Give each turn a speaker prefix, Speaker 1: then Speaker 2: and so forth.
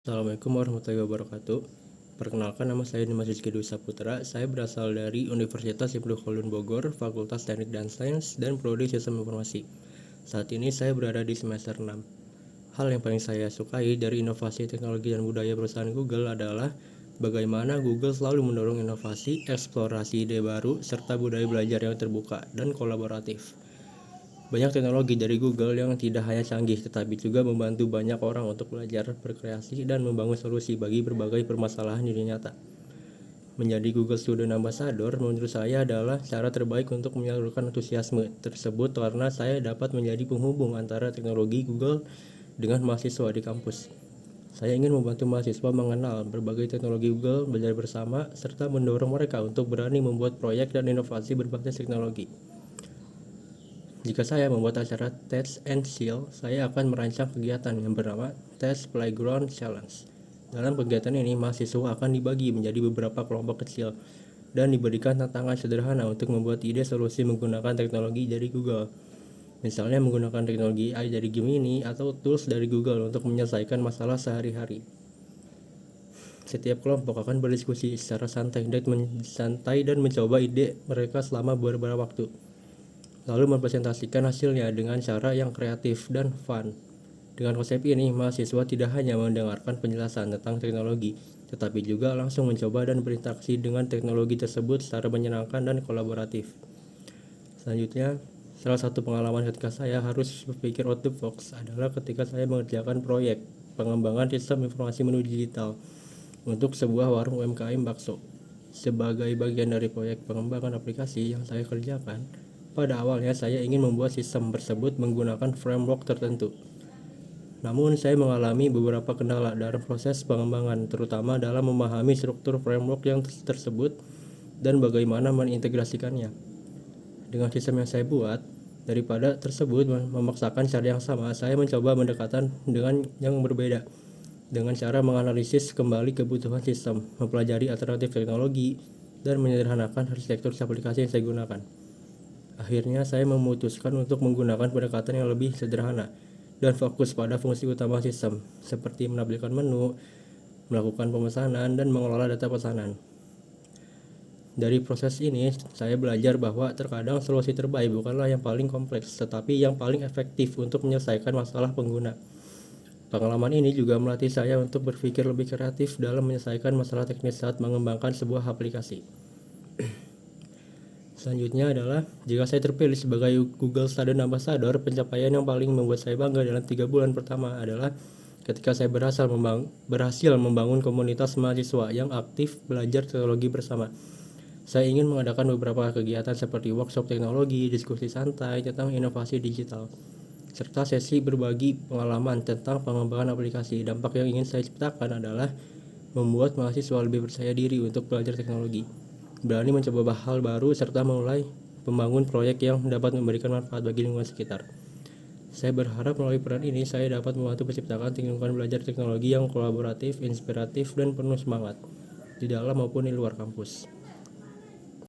Speaker 1: Assalamualaikum warahmatullahi wabarakatuh. Perkenalkan, nama saya Dimas Rizky Dwi Saputra. Saya berasal dari Universitas Ibnu Khaldun Bogor, Fakultas Teknik dan Sains, dan Prodi Sistem Informasi. Saat ini saya berada di semester 6. Hal yang paling saya sukai dari inovasi teknologi dan budaya perusahaan Google adalah bagaimana Google selalu mendorong inovasi, eksplorasi ide baru, serta budaya belajar yang terbuka dan kolaboratif. Banyak teknologi dari Google yang tidak hanya canggih, tetapi juga membantu banyak orang untuk belajar, berkreasi, dan membangun solusi bagi berbagai permasalahan di dunia nyata. Menjadi Google Student Ambassador menurut saya adalah cara terbaik untuk menyalurkan antusiasme tersebut karena saya dapat menjadi penghubung antara teknologi Google dengan mahasiswa di kampus. Saya ingin membantu mahasiswa mengenal berbagai teknologi Google, belajar bersama, serta mendorong mereka untuk berani membuat proyek dan inovasi berbasis teknologi. Jika saya membuat acara Test and Seal, saya akan merancang kegiatan yang bernama Test Playground Challenge. Dalam kegiatan ini, mahasiswa akan dibagi menjadi beberapa kelompok kecil dan diberikan tantangan sederhana untuk membuat ide solusi menggunakan teknologi dari Google. Misalnya menggunakan teknologi AI dari Gemini atau tools dari Google untuk menyelesaikan masalah sehari-hari. Setiap kelompok akan berdiskusi secara santai dan mencoba ide mereka selama beberapa waktu, lalu mempresentasikan hasilnya dengan cara yang kreatif dan fun. Dengan konsep ini, mahasiswa tidak hanya mendengarkan penjelasan tentang teknologi, tetapi juga langsung mencoba dan berinteraksi dengan teknologi tersebut secara menyenangkan dan kolaboratif. Selanjutnya, salah satu pengalaman ketika saya harus berpikir out the box adalah ketika saya mengerjakan proyek pengembangan sistem informasi menu digital untuk sebuah warung UMKM bakso. Sebagai bagian dari proyek pengembangan aplikasi yang saya kerjakan, pada awalnya saya ingin membuat sistem tersebut menggunakan framework tertentu. Namun saya mengalami beberapa kendala dalam proses pengembangan, terutama dalam memahami struktur framework yang tersebut dan bagaimana mengintegrasikannya dengan sistem yang saya buat. Daripada tersebut memaksakan cara yang sama, saya mencoba mendekatan dengan yang berbeda dengan cara menganalisis kembali kebutuhan sistem, mempelajari alternatif teknologi, dan menyederhanakan arsitektur aplikasi yang saya gunakan. Akhirnya saya memutuskan untuk menggunakan pendekatan yang lebih sederhana dan fokus pada fungsi utama sistem, seperti menampilkan menu, melakukan pemesanan, dan mengelola data pesanan. Dari proses ini, saya belajar bahwa terkadang solusi terbaik bukanlah yang paling kompleks, tetapi yang paling efektif untuk menyelesaikan masalah pengguna. Pengalaman ini juga melatih saya untuk berpikir lebih kreatif dalam menyelesaikan masalah teknis saat mengembangkan sebuah aplikasi. Selanjutnya adalah, jika saya terpilih sebagai Google Student Ambassador, pencapaian yang paling membuat saya bangga dalam 3 bulan pertama adalah ketika saya berhasil membangun komunitas mahasiswa yang aktif belajar teknologi bersama. Saya ingin mengadakan beberapa kegiatan seperti workshop teknologi, diskusi santai tentang inovasi digital, serta sesi berbagi pengalaman tentang pengembangan aplikasi. Dampak yang ingin saya ciptakan adalah membuat mahasiswa lebih percaya diri untuk belajar teknologi, berani mencoba hal baru, serta mulai membangun proyek yang dapat memberikan manfaat bagi lingkungan sekitar. Saya berharap melalui peran ini saya dapat membantu menciptakan lingkungan belajar teknologi yang kolaboratif, inspiratif, dan penuh semangat di dalam maupun di luar kampus.